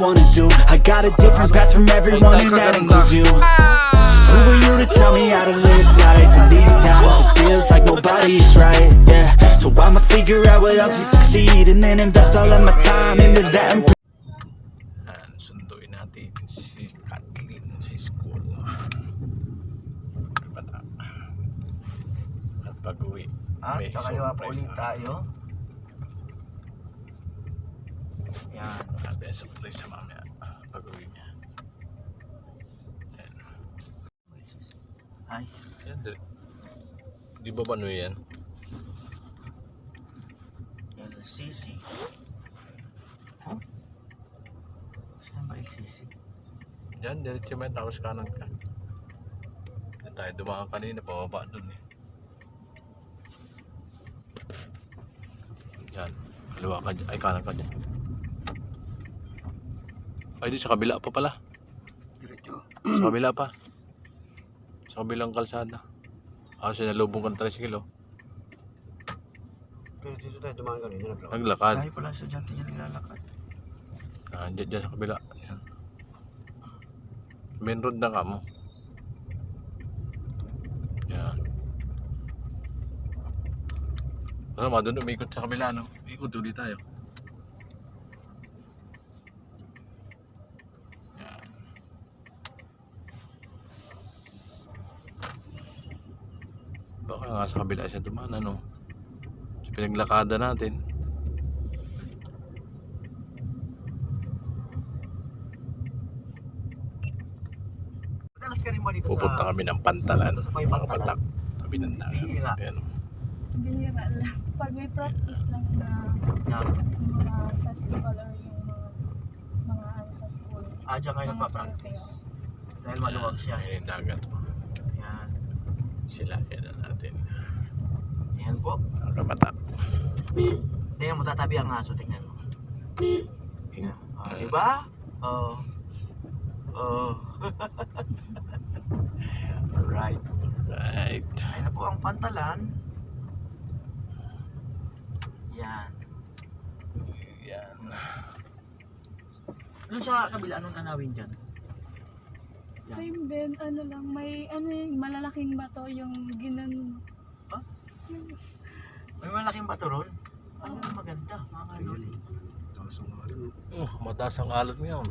wanna do. I got a different path from everyone and that includes you. Who are you to tell me how to live life? In these times it feels like nobody's right, yeah. So I'ma figure out what else we succeed, and then invest all of my time into that. Sunduin natin si Kathleen sa school. Bata. At pag-uwi At may kakaliwa po surprise ulit tayo. Yan. May surprise sa mamaya pag-uwi niya. Ayan. Ay, Yan, di ba ano yan? LCC. Huh? Saan ba LCC? Yan, diretso may tapos kanan ka. Yan tayo dumaan kanina, pababa dun eh. Yan, kaliwa ka dyan, ay kanan ka dyan. Ay di sa kabila pa pala. Diretso. Sa kabila pa. Sa kabilang kalsada. Sinalubong ka ng tricycle oh. Pero dito tayo dumaan kanina. Naglakad. Dahil pala estudyante dyan nilalakad. Dyan sa kabila. Yan. Main road na ka mo. Yan. Ano, doon umikot sa kabila no? Ikot ulit tayo. Yan. Baka nga sa kabila siya dumaan ano? Sa pinaglakada natin. Madalas ka rin ba dito Pupunta sa... kami ng Pantalan. sa may Mga Pantalan? patak. Tabi ng dagat. Bihira. Ayan. Bihira lang. Pag may practice lang na Yan. mga festival or yung mga ano sa school. Diyan kayo Mga nagpa-practice. Dahil maluwag siya. Ayan yung dagat. Yan. Sila, yan na natin. Yan po. Mga kabatak. Tingnan mo, tatabi ang aso. Tingnan mo. Diba? Oh. Oh. Alright. Right. Ayun na po ang Pantalan. Yan. Yan. Doon sa kabila, anong tanawin dyan? Yan. Same din, ano lang, may ano yung malalaking bato yung ginan... Ah? Yung, May malaking bato ron? Ano maganda, mga kaloli. Oh, mataas ang alot ngayon.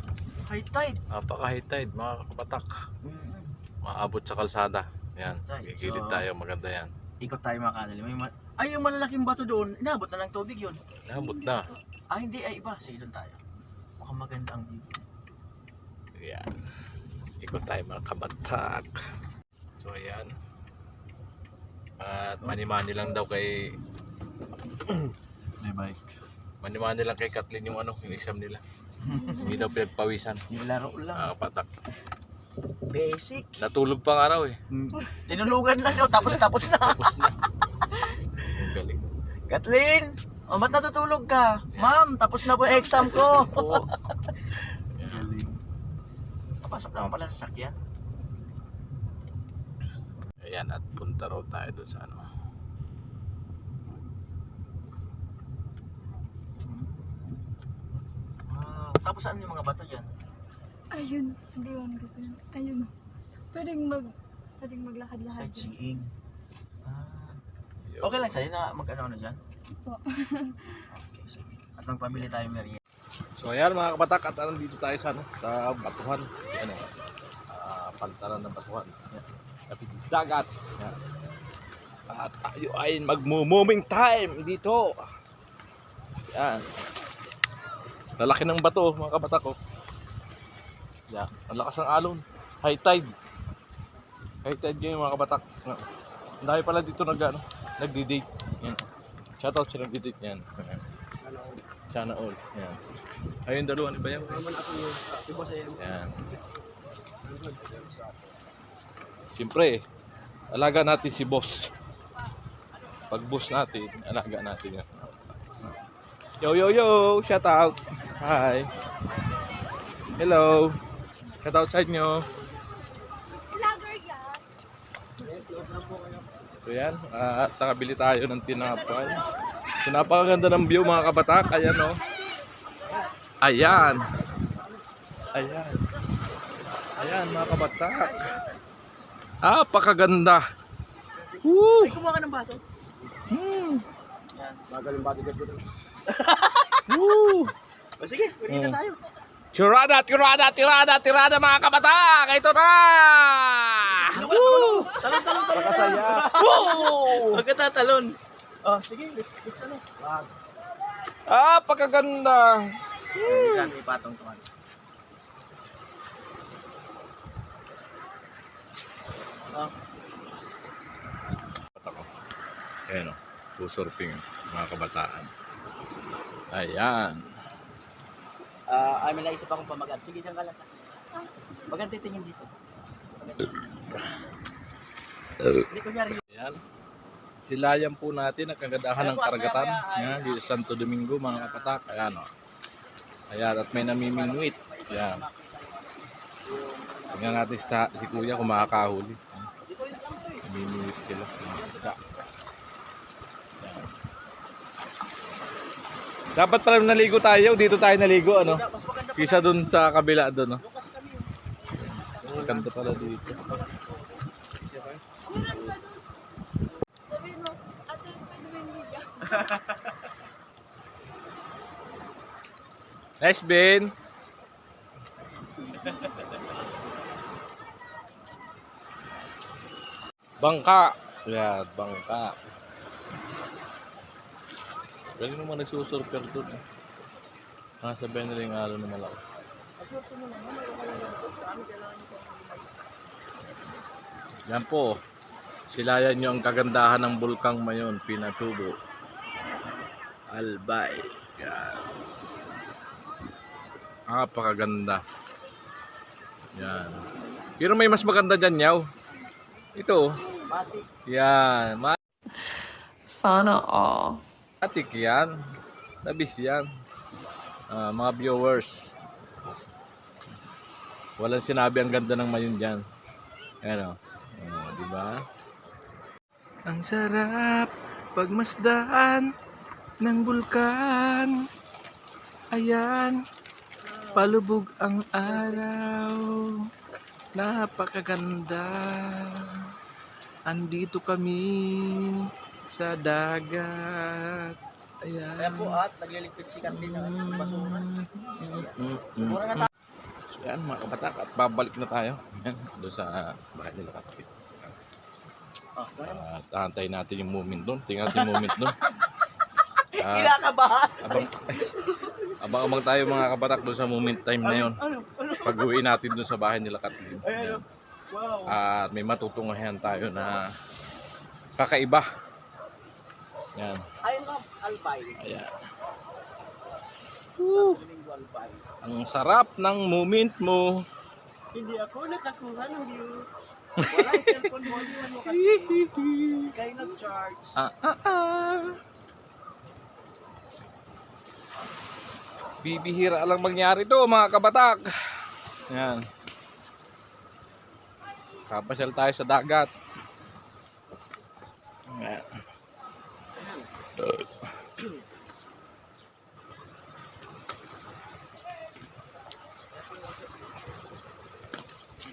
High tide. Napaka high tide, mga kabatak. Mm-hmm. Maabot sa kalsada. Yan. High tide. Gigilid So, tayo, maganda yan. Ikot tayo mga kaloli. Ay, yung malalaking bato doon, inabot na ng tubig yun. Naabot na. Ah, hindi, ay iba. Sige, doon tayo. Mukhang maganda ang view. Yan. Ikot tayo mga kabatak. So ayan. At mani-mani lang daw kay Bye-bye. mani-mani lang kay Kathleen yung ano, yung exam nila. Hindi daw pinagpawisan. Nilaro lang. Kabatak. Basic. Natulog pang araw eh. Tinulugan lang daw, tapos na. Tapos na. Ang galing. Kathleen! O, ba't natutulog ka? Ma'am, tapos na po yung exam ko. Oo. Yan. Papasok naman pala sa sakyan. Ayan, at punta raw tayo doon sa ano. Tapos saan yung mga bato dyan? ayun, hindi ko kasi. Ayun. Pwedeng maglakad-lakad. dyan. Sightseeing. Okay lang sa'yo na mag-ano dyan? Po. Okay, sige. At magpamili tayo merienda. So ayan mga kabatak, at dito tayo sa, ano, sa Batuhan. Ano, Pantalan ng Batuhan. Ayan. Kapit dagat. Ayan. At tayo ay mag-moving time dito. Ayan. Lalaki ng bato mga kabatak ko. Ayan. Ang lakas ng alon. High tide. High tide yun mga kabatak. Ang dami pala dito nagdi-date. Ayan. Shoutout sa nagdi-date yan. Sana all. Ayan. Ayun, dalawa ba yan? Ayan. Siyempre, alaga natin si boss. Pag boss natin, alaga natin yan. Yo, yo, yo! Shout out! Hi! Hello! Shout out sa inyo! So yan, nakabili tayo ng tinapay. So napakaganda ng view mga kabatak. Ayan o. Ayan. Ayan. Ayan mga kabatak. Napakaganda. Woo! Ay, kumuha ka ng baso. Hmm. Yan, magaling bodyguard ko. Woo! O sige, pwede na tayo. Tirada, tirada, tirada, tirada mga kabatak. Ito na! Woo! Talon. Pakasaya. Woo! Huwag ka tatalon. Oh, sige, let's ano. Wag. Napakaganda. Yan, ipatong tuman. Oh. Ayan o, pusurfing mga kabataan. Ayan. Ay, may naisip akong pamagat. Sige, dyan ka lang. Bagan titingin dito. Hindi ko nyari. Ayan. Silayan po natin ang kagandahan ng karagatan. Ayan, dito sa Santo Domingo mga kapatak. Ayan o. Ayan, at may namimingwit. Ayan. Tingnan natin si Kuya kung makakahuli. Namimingwit sila. Ayan. Dapat pala naligo tayo. Dito tayo naligo, ano? Kisa dun sa kabila dun, no? Maganda pala dito. Sabi mo, ate, pwede ba yung liga? Nice, Ben. Bangka. Yan, bangka. Galing naman nagsusurfer doon. Nakasabihan nila yung alo na malaki. Yan po. Silayan nyo ang kagandahan ng Bulkang Mayon, Pinatubo. Albay. Yan. Napakaganda. Yan. Pero may mas maganda dyan, Yaw. Ito. Matik. Yan. Sana all. Matik yan. Nabis yan. Mga viewers. Walang sinabi ang ganda ng Mayon dyan. Ayan o. Diba? Ang sarap pagmasdaan ng bulkan. Ayan. Palubog ang araw. Napakaganda. Andito kami sa dagat. Ayan. Kaya po at nagliligpit si Kathleen ng basura. Siguro na tayo. So yan mga kabatak at babalik na tayo. Ayan, doon sa bahay nila Kathleen. At aantayin natin yung moment doon. Tingnan natin yung moment doon. Kinakabahan. Abang tayo mga kabatak doon sa moment time na yun. Pag-uwi natin doon sa bahay nila Kathleen. Ayan. Wow. At may matutungahan tayo na kakaiba. Yan. I love Albay. Ayan. Domingo Albay. Ang sarap ng moment mo. Hindi ako nakakuha ng view. Wala yung cellphone mo. Iwan mo kasi. Kayo nag-charge. Bibihira lang mangyari to mga kabatak. Yan. Kapasyal tayo sa dagat. Yan.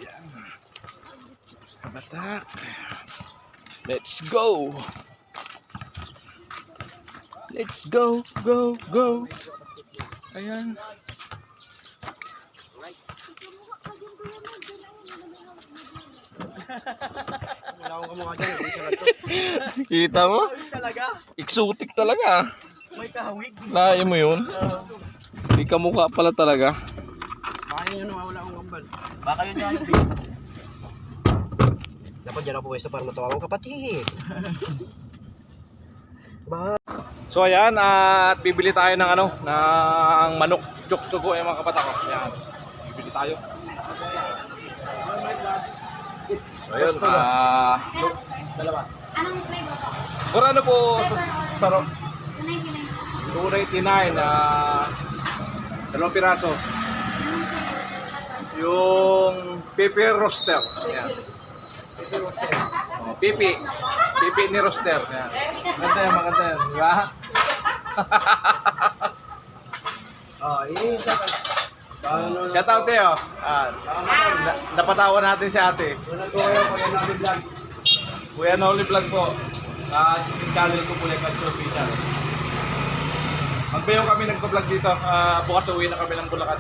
Yan. Kabatak. Let's go. Let's go, go, go. Ayan. Wala akong kamukha dyan. Hindi siya nagto. Kita mo? Kahawig talaga. Exotic talaga. May kahawig. Layo mo yun. Hindi ka mukha pala talaga. Baka yun yung wala akong kambal. Baka yun yung view. Dapat dyan ako pwesto para matawa akong kapatid. So ayan, at bibili tayo ng ano, ng manok choksugo yung mga kabatak ko. Ayan. Bibili tayo. So ayun, Dalawa. Anong flavor po? pero ano po sa 299. 299 na dalawang piraso. Yung pipi roaster. Ayan. Oh, pipi ni roaster. Ayan. Maganda yan, maganda yan. Diba? Oh, isa pa. Shout out Teo. Napatawa natin si ate. Kuya Noli Vlog po. At channel ko po like at official. Magbayaw kami nagpa-vlog dito. Bukas uwi na kami ng Bulacan.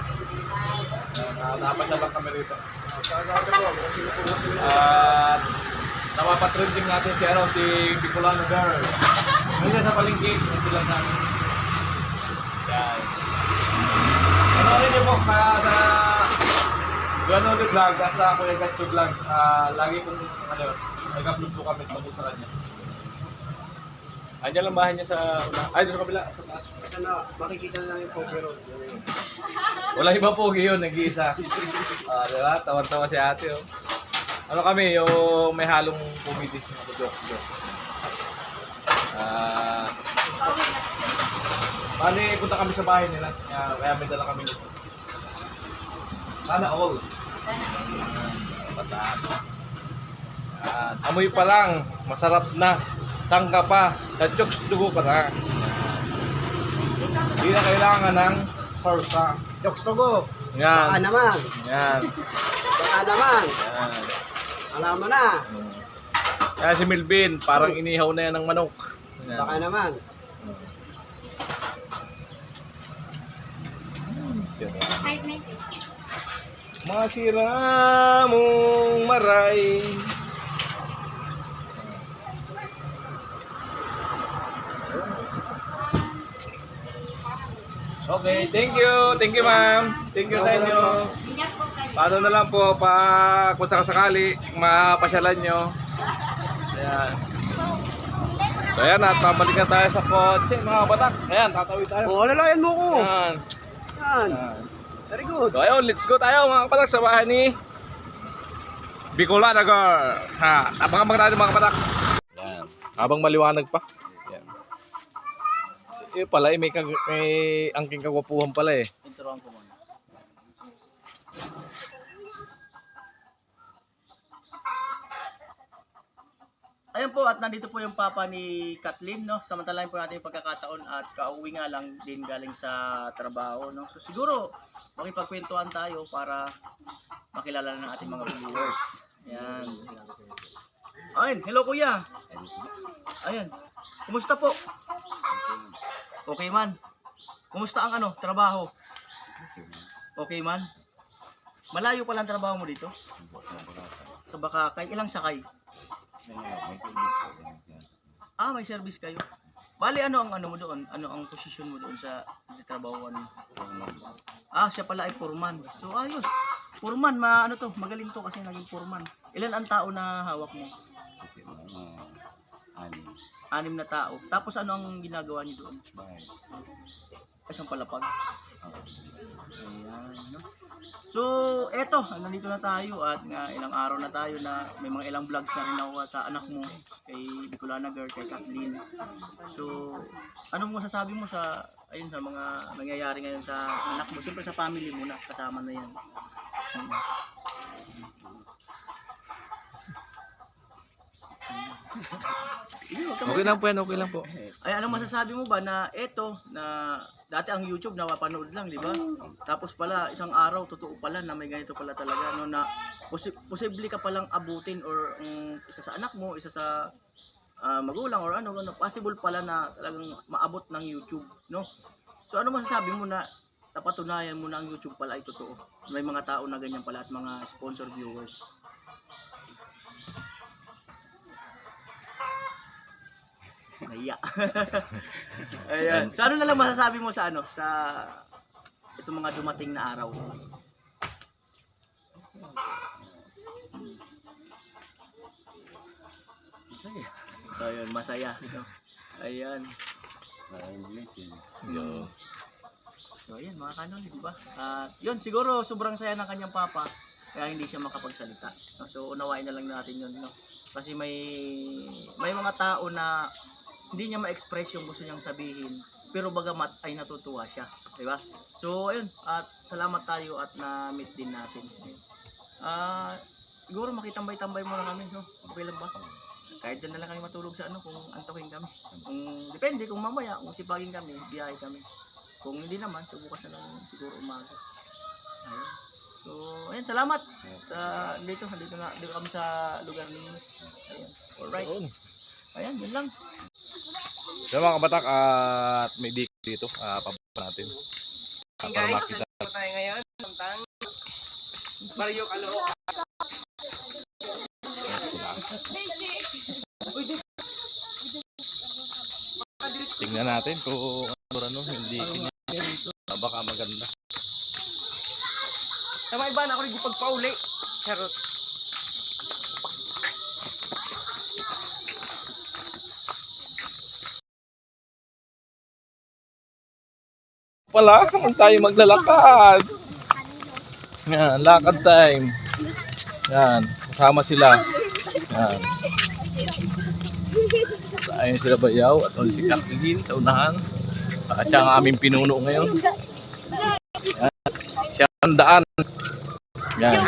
Napasya lang kami rito. At napapatrending natin si Bicolano Girl. Ngayon sa palengke, ito lang namin. Yan. Panoorin niyo po sa Kuya Noli Vlog at sa Kuya Gacho Vlog. Lagi kong nag-upload po kami tungkol sa kanya. Andiyan lang bahay niya sa ay doon sa kabila sa taas. Sana makikita na lang yung pogi road. Wala iba pogi yun, nag-iisa. Diba? Tawan-tawa si ate oh. Ano kami, yung may halong comedy. Bali, punta kami sa bahay nila. Kaya may dala kami dito. Sana all. Pataan. Amoy pa lang, masarap na. Sangka pa, tatyok dugo ka na. Hindi na kailangan ng sarsa. Jokes to go. Yan. Baka naman. Yan. Baka naman. Yan. Alam mo na. Kaya si Milvin, parang inihaw na yan ng manok. Yan. Baka naman. Mga sira mong maray. Okay, thank you ma'am. Thank you sa inyo. Paano na lang po kung sakali mapasyalan nyo. Ayan. So ayan at pabalikan tayo sa kotse mga batak. Ayan, tatawid tayo. Oo, lalayan mo ko. Ayan. Yan. Ayan. Very good. So ayun, let's go tayo mga kapatak sa bahay ni Bicolano Girl. Ha, abang-abang natin mga kapatak. Yan. Habang maliwanag pa. Yan. Eh pala, may angking kagwapuhan pala eh. Introan ko muna. Ayun po, at nandito po yung papa ni Kathleen, no? Samantalahin po natin yung pagkakataon at kauwi nga lang din galing sa trabaho, no? So siguro, makipagkwentuhan tayo para makilala na ng ating mga viewers. Ayan. Ayun, hello kuya. Ayun. Kumusta po? Okay man. Kumusta ang trabaho? Okay man. Malayo pa lang trabaho mo dito? Sa Bakakay. Ilang sakay? May service kayo. Bali, ano ang mo doon? Ano ang posisyon mo doon sa trabahoan mo? Siya pala ay foreman. So, ayos. Foreman, magaling to kasi naging foreman. Ilan ang tao na hawak mo? 6 na tao. Tapos ano ang ginagawa niyo doon? Isang palapag. Ayan, no? So, eto, nandito na tayo at ilang araw na tayo na may mga ilang vlogs na rin nakuha sa anak mo, kay Bicolano Girl, kay Kathleen. So, ano mo masasabi mo sa mga nangyayari ngayon sa anak mo? Siyempre sa family mo na, kasama na yan. Okay lang po yan, okay lang po. Ay, anong masasabi mo ba na eto, na dati ang YouTube napapanood lang, di ba? Tapos pala, isang araw, totoo pala na may ganito pala talaga, no, na posible ka palang abutin or isa sa anak mo, isa sa magulang or ano, possible pala na talagang maabot ng YouTube, no? So, ano masasabi mo na napatunayan mo na ang YouTube pala ay totoo? May mga tao na ganyan pala at mga sponsor viewers. Naiya. Ayan. So ano na lang masasabi mo sa itong mga dumating na araw? Masaya. Ayun, masaya. No? Ayan. So ayan mga kanon, di ba? Yun, siguro sobrang saya ng kanyang papa kaya hindi siya makapagsalita. No? So unawain na lang natin yun. No? Kasi may mga tao na hindi niya ma-express yung gusto niyang sabihin, pero bagamat ay natutuwa siya, di ba? So ayun, at salamat tayo at na-meet din natin. Siguro makitambay-tambay muna kami, no? Okay lang ba? Kahit dyan na lang kami matulog sa kung antokin kami. Depende kung mamaya, kung sipagin kami, biyahe kami. Kung hindi naman, so bukas na lang siguro umaga. So, ayan, salamat sa dito kami sa lugar ninyo. Ayan. Alright. Yun. Ayan, yun lang. So mga kabatak, at may dik dito, pababa natin. Para makita. Tayo ngayon, tentang Mario Kalo. Tingnan natin kung ano, hindi kanya. Baka maganda. Tama iba na ako rin pagpauli. Charot. Wala, kung tayo maglalakad. Yan, lakad time. Yan, kasama sila. Yan. Ayun sila Bayaw at si Kathleen sa unahan. At siya ang aming pinuno ngayon. Yan. Siya ang daan. Yan.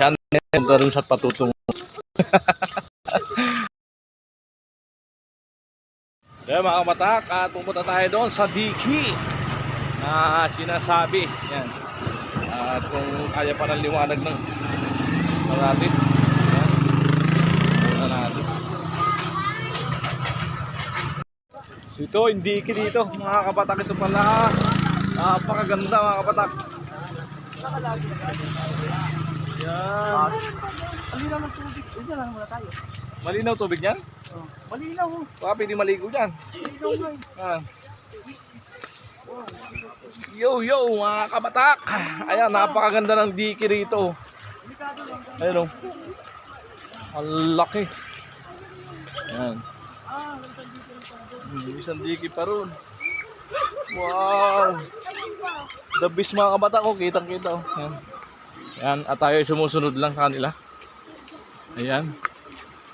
Siya ang daan sa patutungo. Kaya mga kabatak, at pupunta tayo doon sa Diki na sinasabi. Yan. At kung kaya pa ng liwanag ng natin. Yan. Pupunta natin. So ito, yung Diki dito. Mga kabatak, ito pala. Napakaganda mga kabatak. Yan. Malinaw ng tubig. Diyan lang muna tayo. Malinaw tubig yan? Malinaw. Baka pwede maligo dyan. Malinaw nga. Ah. Yo mga kabatak. Ayan, napakaganda ng Diki rito. Ayun o. Ang laki. Ayan. Isang Diki pa ron. Wow. The best mga kabatak ko. Kitang kita o. Ayan. Ayan. At tayo sumusunod lang kanila. Ayan.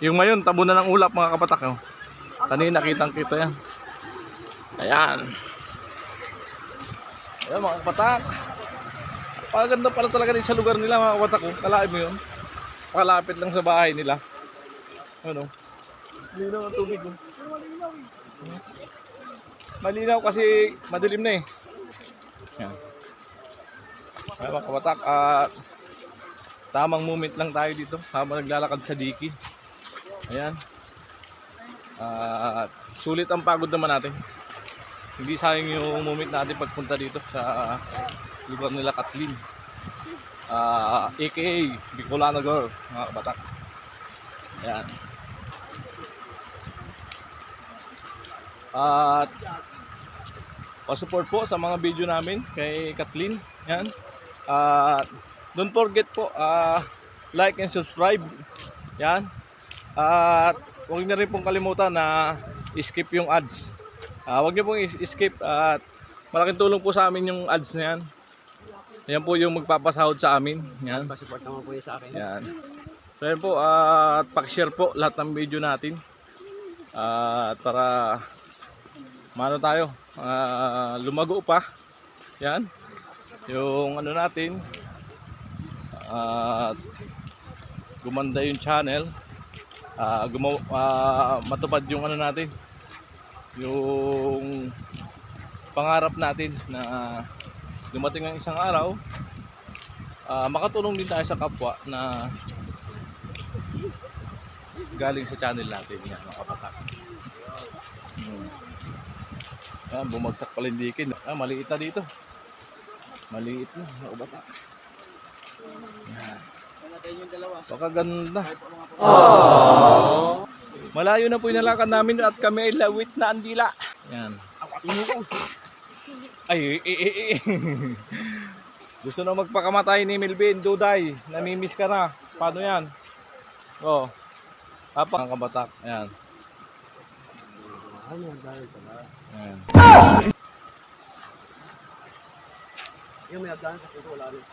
Yung ngayon, tabo na ng ulap mga kabatak. Oh. Kanina kitang kita yan. Ayan. Ayan mga kabatak. Paganda pala talaga din sa lugar nila mga kabatak. Oh. Kalahin mo yun. Pakalapit lang sa bahay nila. Ano? Malinaw ang tubig. Oh. Malinaw kasi madilim na eh. Ayan. Ayan mga kabatak. Tamang moment lang tayo dito habang naglalakad sa Diki. Ayan. Sulit ang pagod naman natin. Hindi sayang yung moment natin pagpunta dito sa lugar nila Kathleen. AKA Bicolana Girl, mga kabatak. Ayan. At pa-support po sa mga video namin kay Kathleen. Ayan. Don't forget po, like and subscribe. Yan. At huwag niyo rin pong kalimutan na skip yung ads. Huwag niyo pong skip at malaking tulong po sa amin yung ads na yan. Yan po yung magpapasahod sa amin. Yan. Pasupport naman po yun sa akin. Yan. So yan po, at pak-share po lahat ng video natin. At para mano tayo, lumago pa. Yan. Yung ano natin, gumanda yung channel, matupad yung ano natin, yung pangarap natin na dumating ang isang araw, makatulong din tayo sa kapwa na galing sa channel natin. Yan mga kabatak. Yan, bumagsak palindikin. Maliit na dito. Maliit na mga kabatak. Yan. Pakaganda. Oh. Malayo na po yung nalakad namin at kami ay lawit na andila. Yan. Ay, gusto na magpakamatay ni Melvin, Duday. Namimiss ka na. Paano yan? Oh. Apa ang kabatak. Yan. Yan.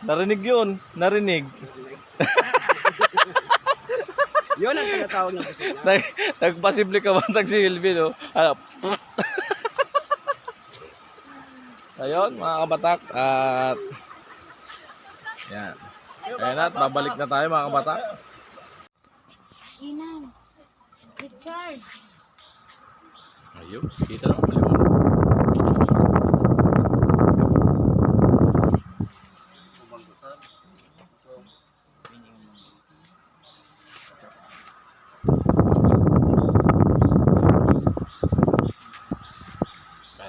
Narinig yun. Narinig. Yun ang tinatawag ng kasi. Nagpasible ka ba si Melvin? Oh? Ayun mga kabatak. At yan. Ayan na, babalik na tayo mga kabatak. Inan. Richard. Ayun, kita lang maliwanag. Kaya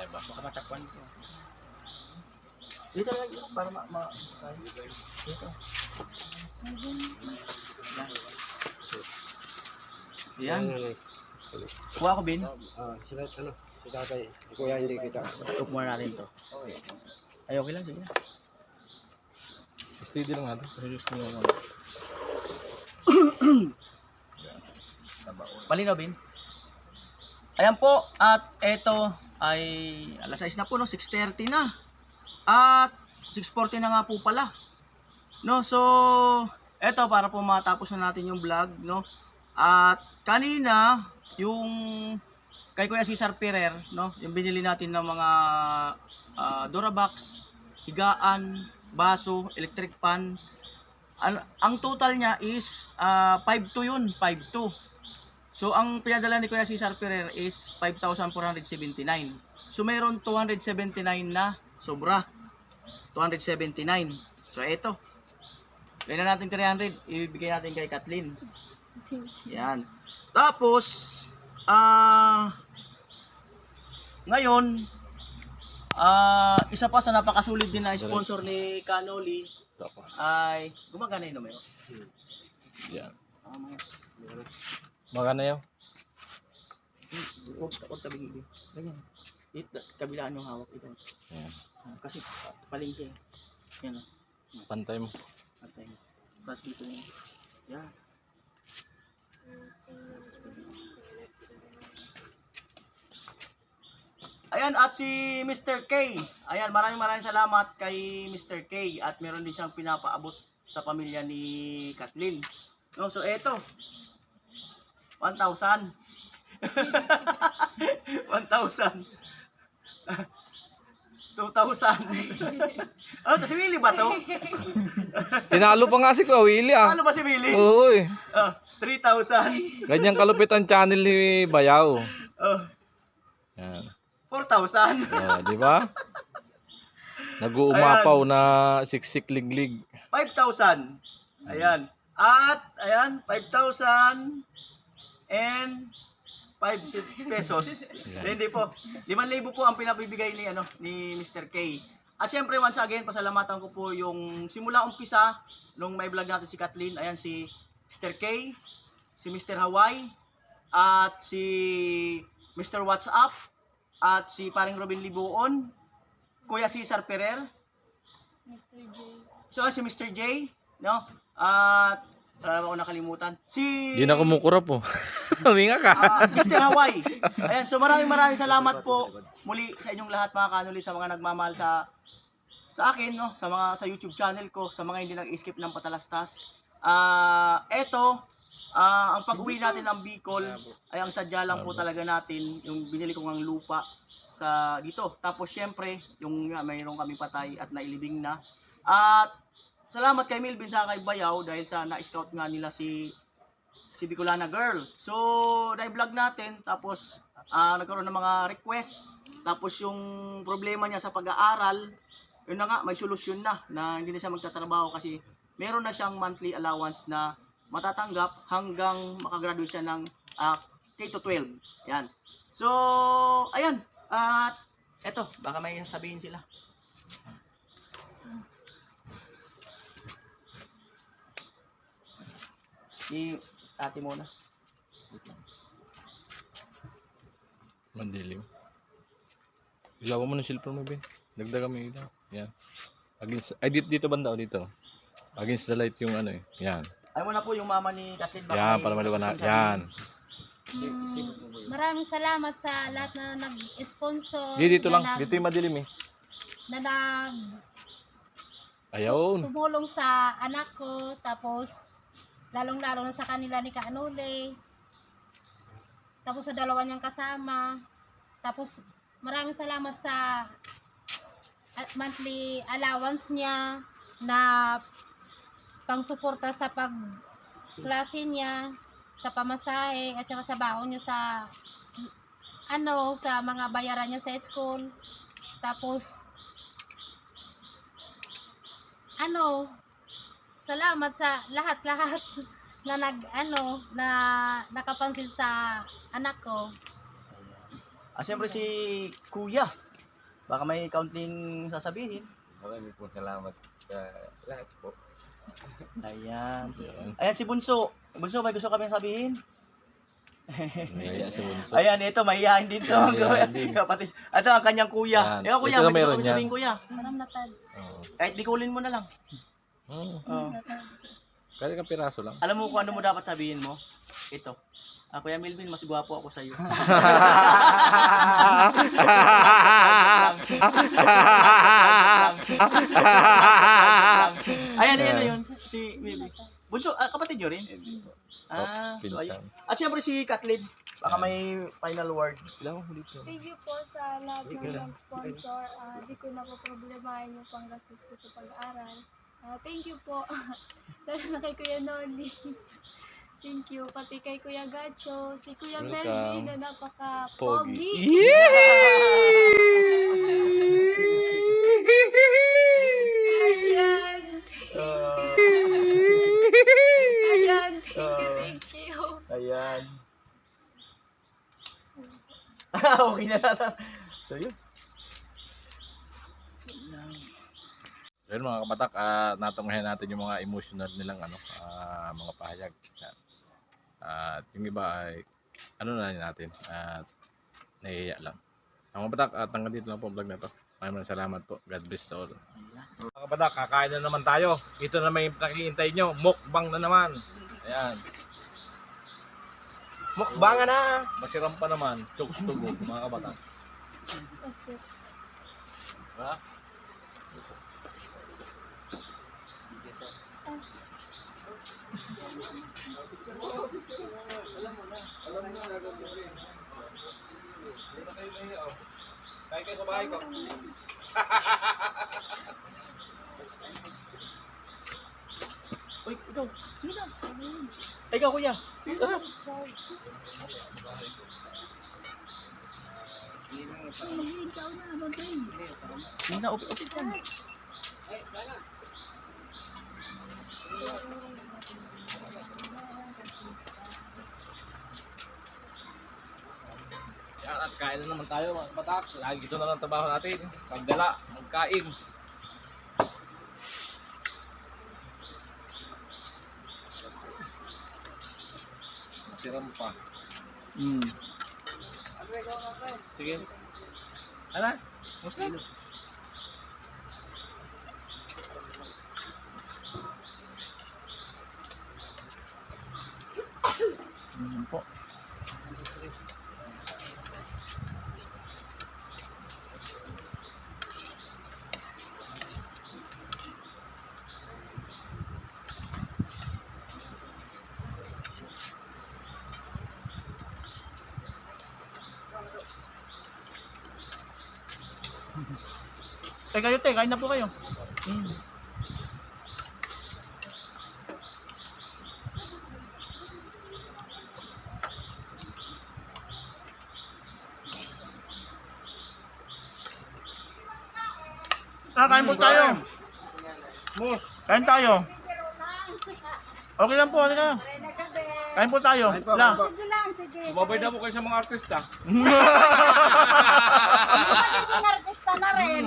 ba? Baka matakpan ito. Dito lang yun, para dito. Yan. Kuha ko, Bin. Sila ano, si tatay, si kuya hindi kita. Tutok muna natin to. Ay, okay lang, sige na. Steady lang natin. Release niyo muna. Palinaw, Bin. Ayan po, at eto ay alas 6 na po, no? 6:30 na. At 6:40 na nga po pala. No, so eto para po matapos na natin yung vlog, no? At kanina yung kay Kuya Cesar Ferrer, no? Yung binili natin ng mga Durabox, higaan, baso, electric pan. Ang total niya is 5.2 yun, 5.2. So ang pinadala ni Kuya Cesar Ferrer is 5,479. So mayroon 279 na sobra. 279. So ito. Lagyan natin 300, ibigay natin kay Kathleen. Yan. Tapos ngayon isa pa sa napakasulit din na sponsor ni Canoli ay gumagana yung numero. Yan. Magana yun? Huwag tabing ibig. Ganyan. Kabilaan yung hawak ito. Yan. Kasi palingki. Yan o. Pantay mo. Patay mo. Tapos dito yun. Yan. Ayan, at si Mr. K. Ayan, maraming salamat kay Mr. K. At meron din siyang pinapaabot sa pamilya ni Kathleen. No, so eto. 1,000. 1,000. $2,000. Oh, si Willie ba to? Tinalo pa nga si Kuya Willie ah. Ano ba si Willie? Oo eh. 3,000. Ganyan kalupit ang channel ni Bayaw. Yan. 4,000. Di ba? Nag-uumapaw na siksik liglig. 5,000. Ayan. At, ayan, 5,000 and 5 pesos. Hindi po. 5,000 po ang pinabibigay ni ni Mr. K. At syempre once again pasalamatan ko po yung simula umpisa nung may vlog natin si Kathleen. Ayan si Mr. K, si Mr. Hawaii, at si Mr. WhatsApp, at si paring Robin Libuon, Kuya Cesar Ferrer, Mr. J. so si Mr. J, no? At ako nakalimutan. Hindi na kumukurap po. Huminga ka. Mr. Hawaii. Ayan, so maraming salamat po muli sa inyong lahat mga kanuli, sa mga nagmamahal sa akin, no, sa YouTube channel ko, sa mga hindi nag-skip ng patalastas. Eto, ang pag-uwi natin ng Bicol ay ang sadya lang po talaga natin yung binili ko ng lupa sa dito. Tapos syempre, yung mayroon kami patay at nailibing na. At salamat kay Milvin sa kay Bayaw dahil sa na-scout nga nila si Bicolana Girl. So, na-vlog natin, tapos nagkaroon ng mga request, tapos yung problema niya sa pag-aaral, yun na nga, may solusyon na hindi na siya magtatrabaho kasi meron na siyang monthly allowance na matatanggap hanggang makagraduate siya ng K-12. Yan. So, ayan. At eto, baka may sabihin sila. Si ate muna. Mandilim. Ilawan mo ng cellphone mo, Ben. Dagdagan mo yung ilaw. Yan. Against, ay, dito banda o dito. Against the light yung ano eh. Yan. Ay mo na po yung mama ni Kathleen. Yan, para maliwanag. Yan. Maraming salamat sa lahat na nag-sponsor. Dito lang. Dito yung madilim eh. Na Ayaw. tumulong sa anak ko. Tapos, lalong-lalo na sa kanila ni Kaanuli. Tapos sa dalawa niyang kasama. Tapos, maraming salamat sa monthly allowance niya na pangsuporta sa pagklase niya, sa pamasahe, at saka sa baon niya sa sa mga bayaran niya sa school. Tapos salamat sa lahat-lahat na na nakapansin sa anak ko. Siyempre si Kuya. Baka may counting sasabihin. Maraming po salamat sa lahat po. Ayan. Ayan si Bunso. Bunso, may gusto kami sabihin? Naya si Bunso. Ayan, ito, mahihayin din to. Mahihayin din. Kapatid. Ito ang kanyang kuya. Yan. Ikaw, kuya, Ito na may gusto meron kami yan. sabihin, kuya. Maram na tad. Oo. Kahit di kulin mo na lang. Oh. Kaya kang piraso lang. Alam mo kung ano mo dapat sabihin mo? Ito. Kuya Melvin, mas gwapo ako sa'yo. Ayan, ayan na yun. Si Melvin. Bunso, kapatid nyo rin? So ayun. At syempre si Kathleen. Baka may final word. Thank you po sa lahat ng sponsor. Di ko na po problemahin yung panggastos ko sa pag-aaral. Thank you po. Lalo na kay Kuya Noli. Thank you. Pati kay Kuya Gacho, si Kuya Melvin na napaka-pogi. Ayan. Ayan. Thank you. Ayan. Okay na lang. So yun. Ayun mga kabatak, natungahin natin yung mga emotional nilang mga pahayag. At yung iba ay na natin at nahihiya lang. Mga kabatak, hanggang dito lang po ang vlog na to. Maraming salamat po. God bless to all. Mga kabatak, kakain na naman tayo. Ito na may nakikintay nyo. Mukbang na naman. Ayan. Mukbanga na. Masiram pa naman. Chokes to go mga kabatak. Ha? Kaya kayo sa bahay ko. Uy, ikaw. Sige na. Ay, ikaw, kuya. Tara. Sige na, upit ka. Yan, at kain na naman tayo mga kabatak. Lagi ito na lang trabaho natin. Pagdala, magkain. Masiram pa. Sige. Ano? Muslim? Po. Kayo, kain na po kayo. Kain po tayo. Kain tayo. Okay lang po, halika. Kain po tayo. La. Sige lang, sige. Sumabay na po kayo sa mga artista. Magiging artista na rin.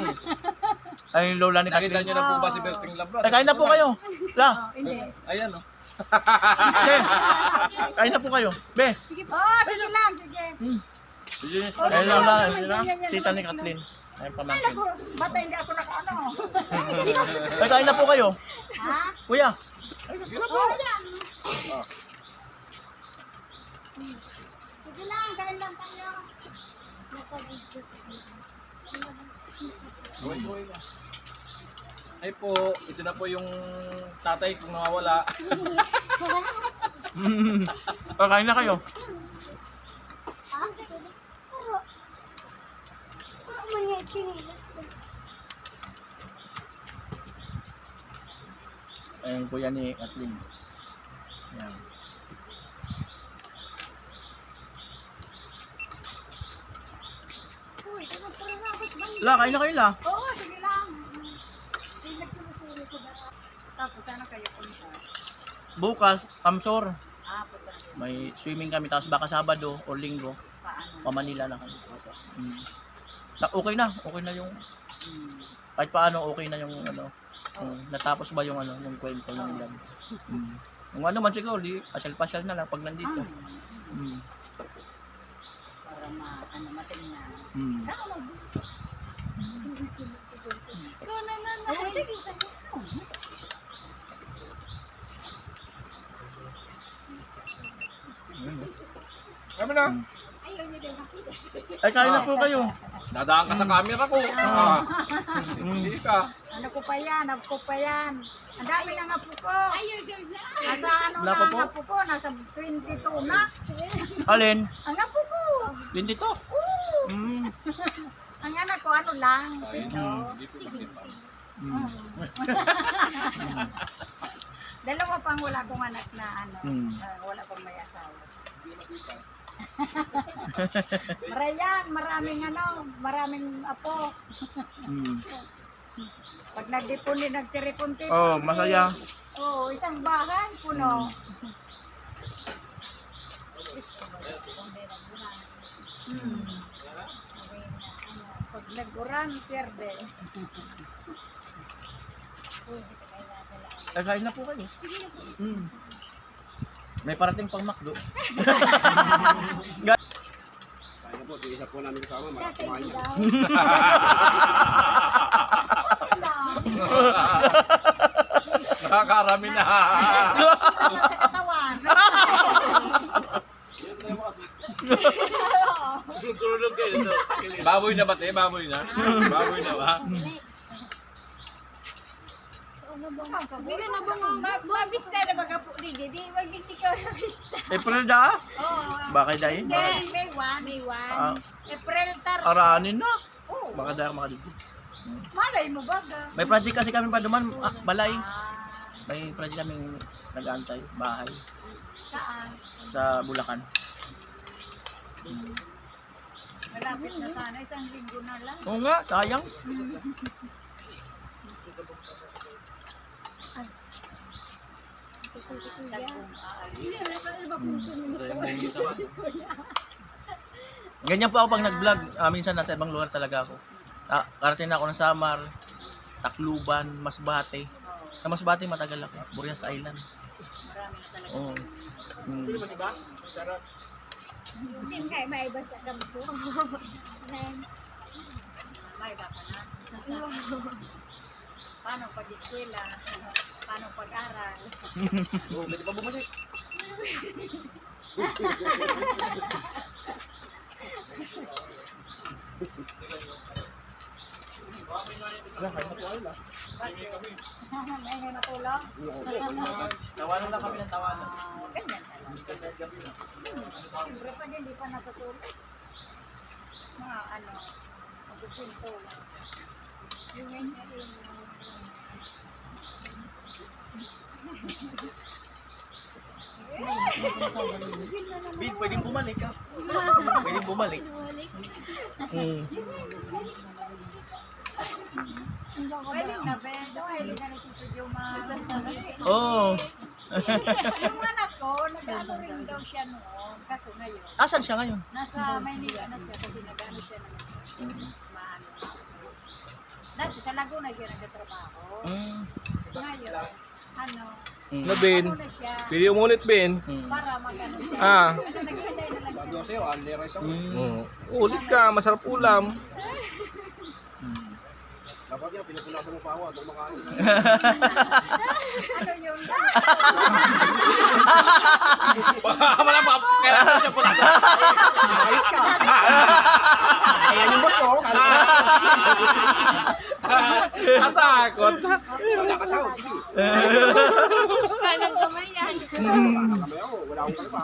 Ay, yung lola ni Nakita Kathleen. niyo na po ba si Berting Labras? Kain na po kayo. La. Ayan o. Be. Kain na po kayo. Be. Sige po. Sige lang, sige. Kain lang lang. Tita ni Kathleen. Ayun pamangkin. Bata hindi ako nakaano. Ay, kain na po kayo. Ha? Kuya. Sige lang, kain lang tayo. Ay po, ito na po yung tatay kung nawawala. Kain na kayo. Ayun kuya ni Kathleen. Yan. La, kain na kayo la. Oo, sige lang. Tapos ano kayo punta? Bukas, Kamsor. Punta. May swimming kami, tapos baka Sabado o Linggo, Paano? pa Manila na kami. Okay na yung, kahit paano okay na yung ano, natapos ba yung ano, yung kwento ng ilan. Kung ano man siguro, di, pasyal-pasyal na lang pag nandito. Para matingnan. Ikaw na nanay. Sige, sige. Kami na. Ay, kain na po kayo. Dadaan ka sa camera ko. Hindi ka. Ano ko pa yan? Apo ko pa yan. Ang dami ng apo ko. Nasa ano Wala na pa ang po? apo ko? Nasa 22 na. Alin? Ang apo ko. 22? Ang anak ko ano lang. Dalawa pang wala kong anak na ano. Wala pang may asawa. Marayan, maraming apo. Pag nagdipon din, nagtiripon-tipon. Oh, masaya. Oo, isang bahay puno. Pag nag-uran, pierde. Ay, kain na po kayo. May parating pang McDo. Kaya po, di isa po namin kasama, kumain niya. Nakakarami na. Sa katawan. Tutulog kayo. Baboy na ba, te? Baboy na? Baboy na ba? Hindi ka na ba mabista na baga po rin. Di wag hindi ka mabista. April da? Oo. Bakit dahil? May 1. May Ah, one. April 30. aranin na. Oo. Baka dahil makadito. Malay mo ba ga? May project kasi kami pa duman, balay. May project kami nag-aantay, bahay, Saan? sa Bulacan. Malapit na sana. Isang linggo na lang. Oo nga, sayang. Ganyan po ako pag nag-vlog. Minsan nasa ibang lugar talaga ako. Karating na ako ng Samar, Tacloban, Masbate. Sa Masbate matagal ako. Burias Island. Marami na talaga. Oo. Sim kay may basta ka mo. May baka na. Paano pag-eskwela? Paano pag-aral? Oo, pwede pa bumalik. May hinatulong? Tawanan lang kami ng tawanan. Ganyan talaga. Siyempre pag hindi pa natutulog. Mga ano, magpipinto. Bin, pwedeng bumalik ka. Pwedeng bumalik. Pwede na, Ben. Pwede na ni Tito Juma. Oo. Yung anak ko, nag-ano rin daw siya noon. Kaso ngayon, Asan siya ngayon? nasa Maynila na siya kasi nag-ano siya ng maano. Dati sa Laguna siya nagtatrabaho. Ngayon, ano, Na, Ben. ano na siya, Pili umulit, Ben. para mag-ano siya. Ah. Ano, naghihintay na lang Sabi siya. ko sa'yo, only rice ako. Ulit ka, masarap ulam. Dapat niya, pinupunasan mo pa ako, hanggang makain. Ano yun? Baka malapap. Kailangan siya pula. Ayos ka! Ayan yung boss ko. Natakot. Wala ka sahod, sige. Kanan kamay yan. Kamay ako, wala akong kalpa.